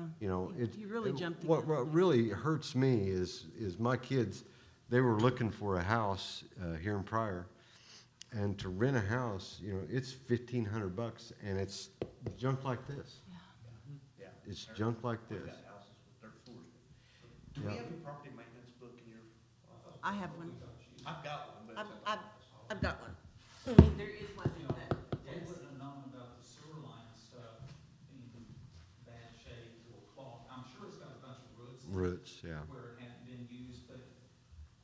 It's. He really jumped the What gun. really hurts me is my kids, they were looking for a house here in Pryor. And to rent a house, it's $1,500 and it's junk like this. Yeah. It's junk like We've this. got houses with dirt floors. Do we Yeah. have a property maintenance book in your? I have one. I've got one, but it's at the I've, office. I've got one. There is one You in know, that we desk. wouldn't have known about the sewer line stuff being bad shape Toilets, yeah. where it hadn't been used, but,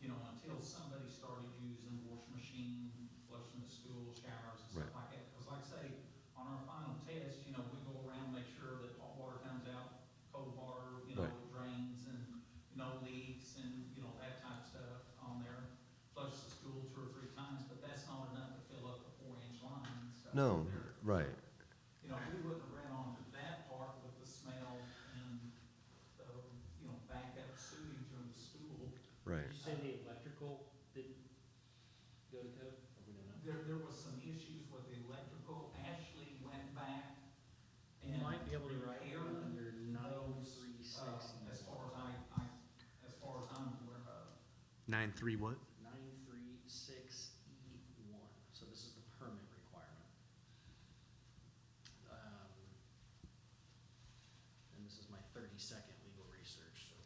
you know, until somebody started using wash machine, flushing the school, showers and stuff Right. like that. Cause like I say, on our final test, you know, we go around, make sure that hot water comes out, cold water, you know, Right. drains and no leaks and, you know, that type of stuff on there. Flush the school 2 or 3 times, but that's not enough to fill up the 4-inch line and stuff. No, there. right. You know, we wouldn't have ran onto that part with the smell and the, you know, backup sewage of the school. Right. Did you say the electrical didn't go to code, or we don't know? There was some issues with the electrical. Ashley went back You and might be able to write repaired one under those, 936. as far as as far as I'm aware of. 9-3 what? 936E1, so this is the permit requirement. And this is my 30-second legal research, so.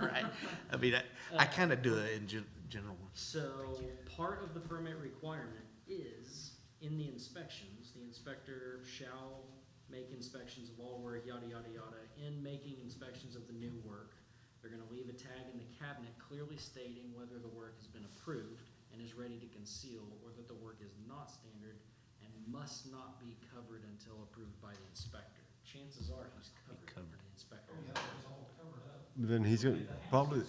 Right. I mean, I kind of do it in general. So, part of the permit requirement is, in the inspections, the inspector shall make inspections of all work, yada, yada, yada. In making inspections of the new work, they're gonna leave a tag in the cabinet clearly stating whether the work has been approved and is ready to conceal, or that the work is not standard and must not be covered until approved by the inspector. Chances are he's covered by the inspector. Oh, yeah, it was all covered up. Then he's gonna, probably,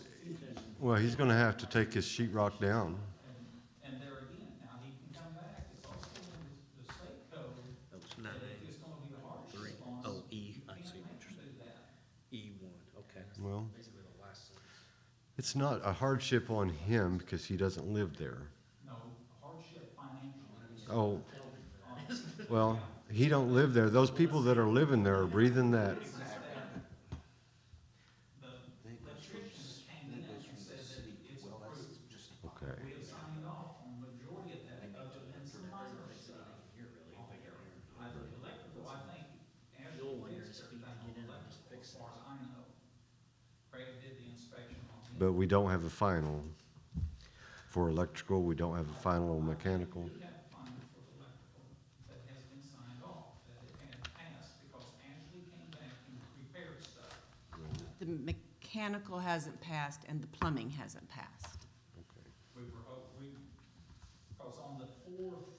well, he's gonna have to take his sheet rock down. And there again, now he can come back. It's also in the state code That was that if it's gonna be a hardship on us, Oh, E, you I can't see what make you're them saying. do that. E1, okay. Well, Basically the last sentence. it's not a hardship on him because he doesn't live there. No, hardship financially. Oh, well, he don't live there. Those people that are living there are breathing that. The electricians came in and said that it's approved. Okay. We have signed off on majority of that, other than some minor stuff. Here, really, on big there. area. The electrical, I think, You'll Ashley wonder fixed his feet everything to get on in and just electrical, fix as far as I know. Craig did the inspection on it. But we don't have a final for electrical. We don't have a final on mechanical. We do have a final for the electrical that has been signed off, that it had passed, because Ashley came back and repaired stuff. The mechanical hasn't passed and the plumbing hasn't passed. We were, because on the 4th,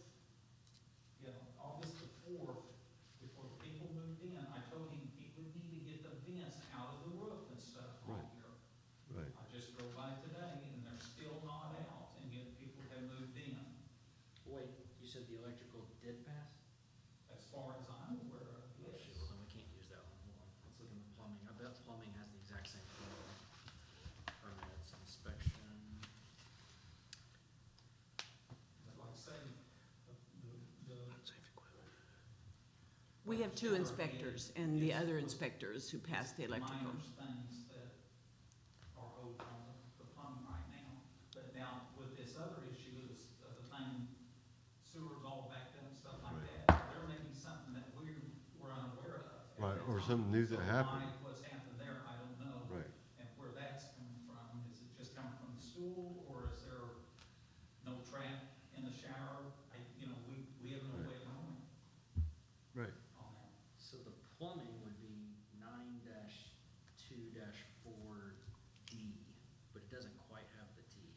you know, August the 4th, before the people moved in, I told him he would need to get the vents out of the roof and stuff on Right. here. Right. I just drove by today and they're still not out, and yet people have moved in, Wait, you said the electrical did pass? as far as I'm aware of, Oh, yes. shit, well then we can't use that one, hold on, let's look in the plumbing, I bet plumbing has the exact same thing. Permits, inspection, But like I say, the We have 2 inspectors and the other inspectors who passed the electrical. minor things that are owed on the plumbing right now. But now with this other issue of the thing, sewers all backed up and stuff like that, there may be something that we're unaware of. at Right, that or time. something new that So happened. what's happened there, I don't know. Right. And where that's coming from, is it just coming from the school, or is there no trap in the shower? You know, we have no way of knowing Right. on that. so the plumbing would be 9-2-4D, but it doesn't quite have the teeth.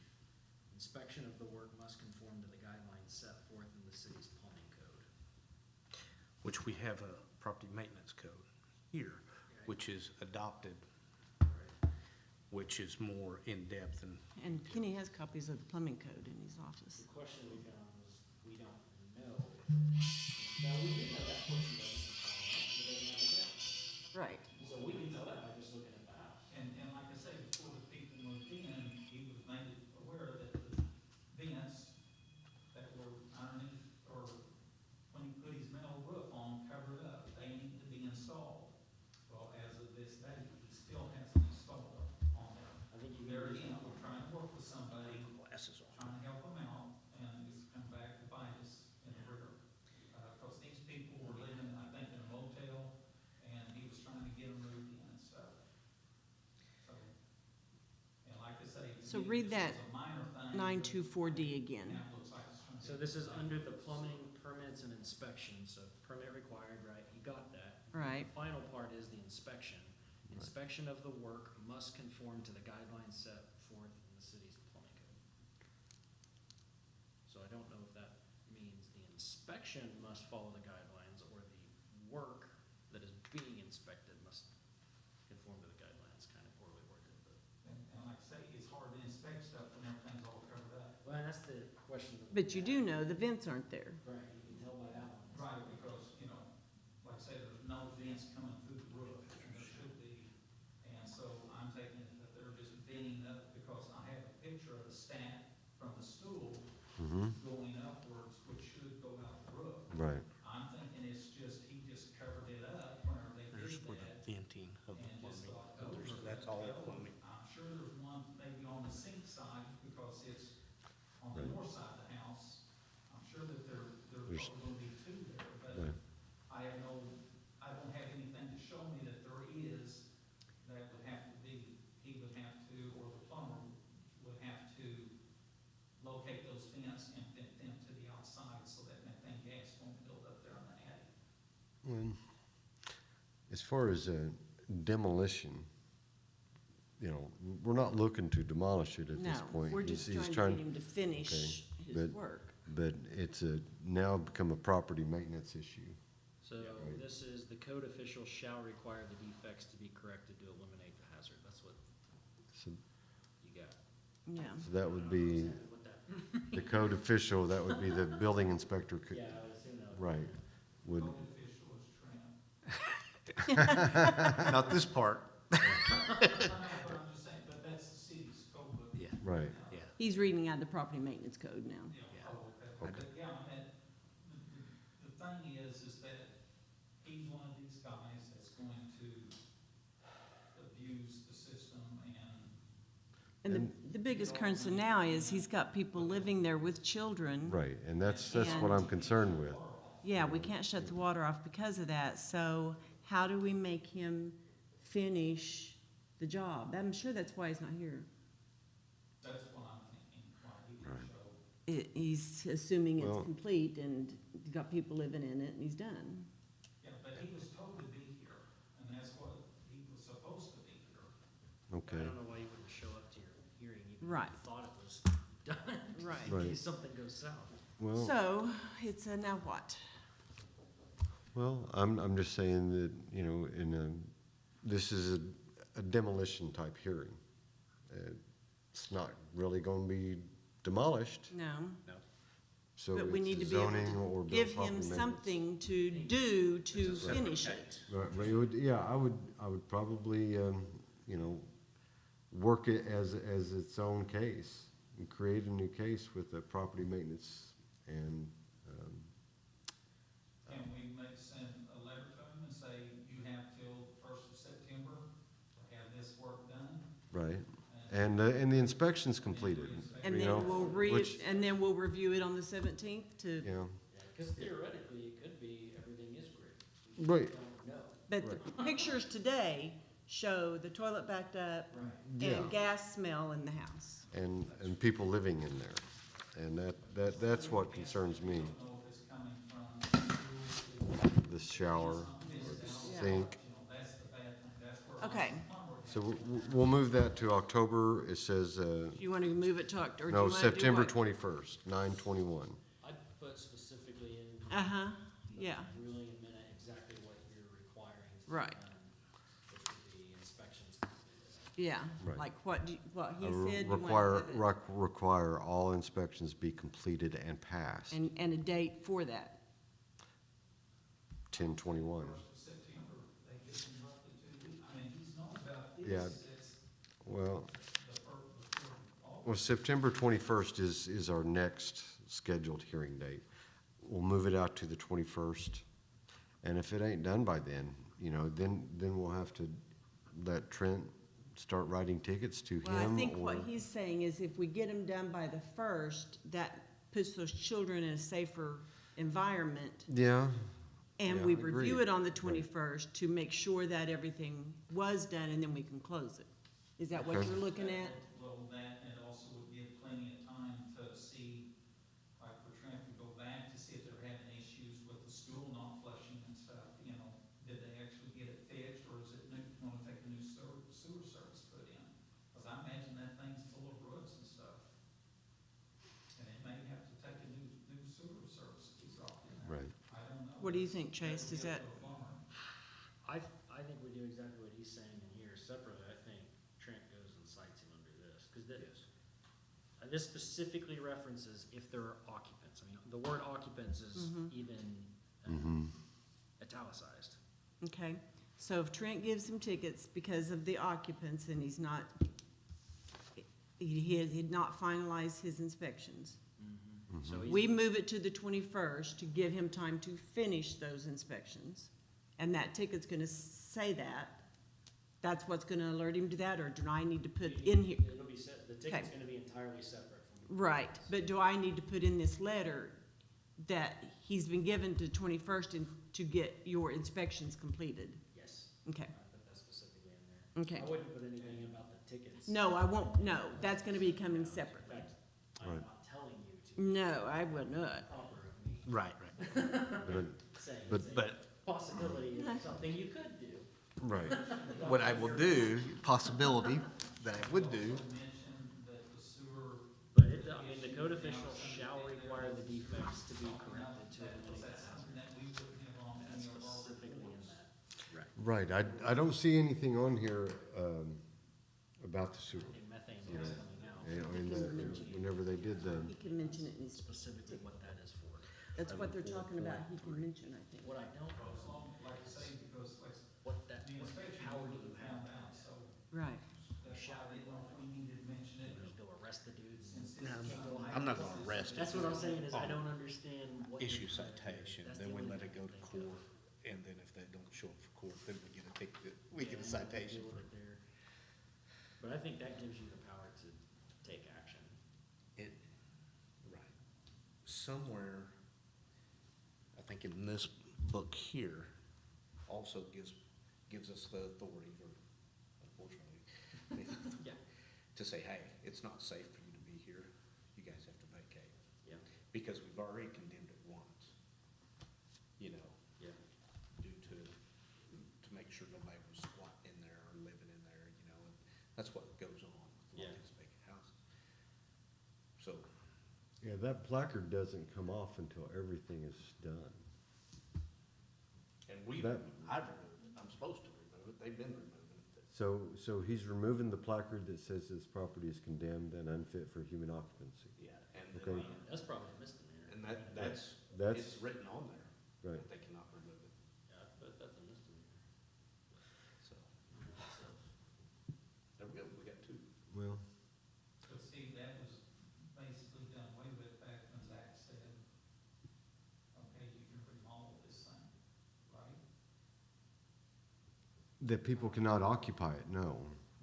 Inspection of the work must conform to the guidelines set forth in the city's plumbing code. Which we have a property maintenance code here, which is adopted, which is more in-depth and And Kenny has copies of the plumbing code in his office. The question we found was, we don't know if now, we do know that portion doesn't have a vent. Right. So we can tell that by just looking at the house. And like I say, before the people moved in, he was made aware that the vents that were underneath, or when he put his metal roof on, covered up, they needed to be installed. Well, as of this day, he still hasn't installed them on there. I think you can There use again, that we're trying to work with somebody, glasses on. trying to help them out, and it's come back to bite us in the rear. Cause these people were living, I think, in a motel, and he was trying to get them moved in and stuff. So, and like I say. to So me, read this that was a minor thing, 924D again. Now it looks like it's trying to. So this is under the plumbing permits and inspections, so permit required, right, you got that. Right. The final part is the inspection. inspection of the work must conform to the guidelines set forth in the city's plumbing code. So I don't know if that means the inspection must follow the guidelines, or the work that is being inspected must conform to the guidelines, kind of poorly worded, but. And like I say, it's hard to inspect stuff when everything's all covered up. Well, that's the question. But you do know the vents aren't there. Right, you can tell by that one. Right, because, you know, like I say, there's no vents coming through the roof, and there should be. And so I'm taking it that they're just venting up, because I have a picture of the stat from the stool going upwards, which should go out the roof. Right. I'm thinking it's just, he just covered it up whenever they There's did for the that. venting of the And just plumbing. thought, But oh, there's- we're That's good all to go. plumbing. I'm sure there's one maybe on the sink side, because it's on the Right. north side of the house. I'm sure that there's There's- probably gonna be two there, but Right. I don't have anything to show me that there is. That would have to be, he would have to, or the plumber would have to locate those vents and vent them to the outside, so that methane gas won't build up there in the attic. Well, as far as demolition, you know, we're not looking to demolish it at this No, point. we're He's- just he's trying to get him to finish his but- work. But it's now become a property maintenance issue. So Right. this is, the code official shall require the defects to be corrected to eliminate the hazard. That's what So, you got. Yeah. so that would be What that, the code official, that would be the building inspector. yeah, I would assume that. Right, would, Code official is trim. Not this part. But I'm just saying, but that's the city's code book. Yeah. right. Yeah. He's reading out the property maintenance code now. Yeah, oh, okay. But yeah, I mean, the thing is that he's one of these guys that's going to abuse the system and. And the biggest concern now is he's got people living there with children. Right, and that's what I'm concerned with. Yeah, we can't shut the water off because of that, so how do we make him finish the job? I'm sure that's why he's not here. That's what I'm thinking, why he didn't show. He's assuming it's Well- complete and he's got people living in it and he's done. Yeah, but he was told to be here, and that's what he was supposed to be here. I Okay, don't know why you wouldn't show up to your hearing even if you Right. thought it was done. Right. In Right. case something goes south. well, So, it's a now what? I'm just saying that, you know, this is a demolition type hearing. It's not really gonna be demolished, No, so but we need to it's be able zoning or to build give property him maintenance. something to do to finish it. Right, but it would, yeah, I would probably, you know, work it as its own case and create a new case with the property maintenance and, Can we send a letter to him and say, you have till the 1st of September to have this work done? right, and the inspection's completed, And you then know, we'll which, we'll review it on the 17th to, you know, Yeah, because theoretically, it could be everything is great. We Right. don't know. but the pictures today show the toilet backed up Right. Yeah. and gas smell in the house. and people living in there. And that's what concerns me, I don't know if it's coming from the school the shower or the sink. You know, that's the bad thing, that's where. Okay. So we'll move that to October, it says, Do you want to move it to October? or do you no, wanna do September what? 21st, 9/21. I'd put specifically in Uh-huh, the yeah. ruling in minute exactly what you're requiring to be Right. done, which would be inspections completed. Yeah, Right. like what he said. you want Require, to have it- require all inspections be completed and passed, And a date for that. 10/21. 1st of September, they give him roughly 2 weeks. I mean, he's known about this Yeah. since Well, the first, before August. well, September 21st is our next scheduled hearing date. We'll move it out to the 21st. And if it ain't done by then, you know, then we'll have to let Trent start writing tickets to Well, I him think or, what he's saying is if we get them done by the 1st, that puts those children in a safer environment. yeah, And Yeah, we I agree. review it on the 21st to make sure that everything was done and then we can close it. Is that what Okay. you're looking at? Well, that, and it also would give plenty of time to see, like for Trent to go back to see if they're having issues with the school not flushing and stuff, you know. Did they actually get it fixed, or is it gonna take a new What do you think, Chase? Is that, I think we do exactly what he's saying in here. Separately, I think Trent goes and cites him under this, because this specifically references if there are occupants. I mean, the word occupants is even italicized. okay, so if Trent gives him tickets because of the occupants and he's not, he had not finalized his inspections, So he's, we move it to the 21st to give him time to finish those inspections. And that ticket's gonna say that. That's what's gonna alert him to that, or do I need to put in here? it'll be set, the ticket's gonna be entirely separate from. Right, but do I need to put in this letter that he's been given to 21st and to get your inspections completed? Yes. Okay, I put that specifically in there. okay. I wouldn't put anything about the tickets. No, I won't, no, that's gonna be coming In separately. fact, I'm Right. not telling you to. No, I would not. Proper of me Right, But, saying But- it's a but- possibility of something you could do. right, What I will do, possibility that I would do, Mention that the sewer. But I mean, the code official shall require the defects to be corrected to eliminate That's the something hazard. that we wouldn't have on That's any of our specifically in reports. that. right. I don't see anything on here, about the sewer. I think methane You is know, coming out, And, I mean, whenever they did the, He can mention it, in his- specifically what that is for. that's what they're talking about, he can mention, I think. What I don't As know long, like I say, because like, what that, the inspection, how do we you found have out, that? so Right. that's why I didn't know if we needed to mention it. Just go arrest the dude. Since and this is can't go hide. I'm not gonna arrest it. That's what I'm saying is I don't understand what. Issue you're trying to do. citation, That's then the we only let it thing go I to think of. court, and then if they don't show up for court, then we get a ticket, we get a Yeah, citation deal for with it there. But I think that gives you the power to take action. it. Right. Somewhere, I think in this book here, also gives us the authority, or unfortunately, Yeah. to say, hey, it's not safe for you to be here, you guys have to vacate. Yeah. Because we've already condemned it once, you know, Yeah. due to make sure nobody was squatting in there or living in there, you know, and that's what goes on with a lot of Yeah. these vacant houses. So, yeah, that placard doesn't come off until everything is done. and we, That- I've removed it, I'm supposed to remove it, they've been removing it. So he's removing the placard that says this property is condemned and unfit for human occupancy. Yeah, and Okay. then, That's probably a misdemeanor. and that's, That's- it's written on there, Right. that they cannot remove it, Yeah, but that's a misdemeanor. so. There we go, we got two. Well, But see, that was basically done away with back when Zach said, okay, you can remodel this thing, right? that people cannot occupy it, no.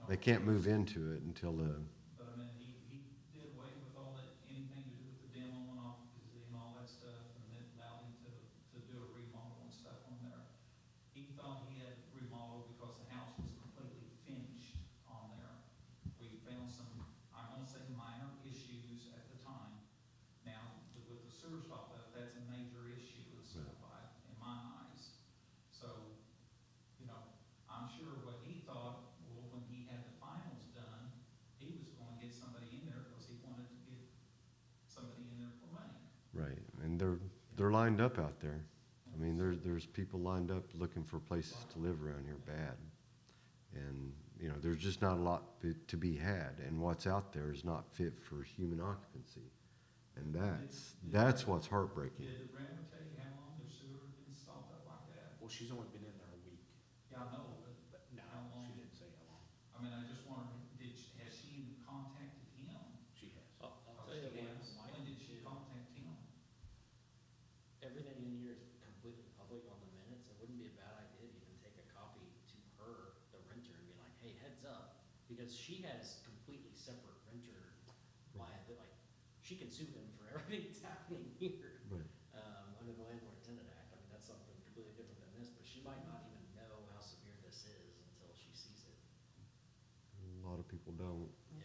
They can't move into it until the, But I mean, he did away with all that, anything to do with the demo and occupancy and all that stuff, and then allowed him to do a remodel and stuff on there. He thought he had remodeled because the house was completely finished on there. We found some, I'm gonna say minor issues at the time. Now, with the sewer stop up, that's a major issue and stuff, in my eyes. So, you know, I'm sure what he thought, well, when he had the finals done, he was gonna get somebody in there because he wanted to get somebody in there for money. right, and they're lined up out there. I mean, there's people lined up looking for places to live around here bad. And, you know, there's just not a lot to be had, and what's out there is not fit for human occupancy. And that's what's heartbreaking. Did Grandma tell you how long their sewer had been stopped up like that? Well, she's only been in there a week, Yeah, I know, but no, How long? she didn't say how long, I mean, I just wondered, has she even contacted him? she has. I'll Oh, tell you she what, has. Mike When did she did. contact him? Everything in here is completely public on the minutes. It wouldn't be a bad idea to even take a copy to her, the renter, and be like, hey, heads up. Because she has completely separate renter liability, like, she can sue them for everything that's happening here. Right. Under the Landlord-Tenant Act, I mean, that's something completely different than this, but she might not even know how severe this is until she sees it. A lot of people don't. Yeah,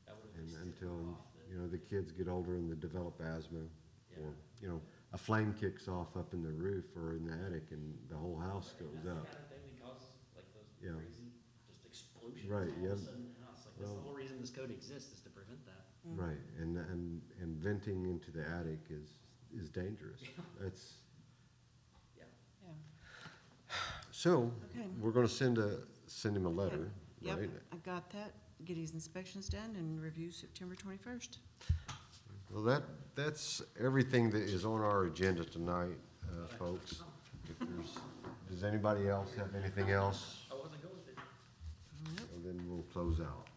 that would at And least tip her until, off that, you know, the kids get older and they develop asthma, yeah. or, you know, a flame kicks off up in the roof or in the attic and the whole house goes That's up. the kind of thing that causes, like, those Yeah. crazy, just explosions Right, all yeah. of a sudden in the house. Like, that's the Well- whole reason this code exists, is to prevent that. Right, and venting into the attic is dangerous. That's, So, Okay. we're gonna send him a letter, Yep, right? I got that. Get his inspections done and review September 21st. Well, that's everything that is on our agenda tonight, folks. If does anybody else have anything else? I wasn't going to. And then we'll close out.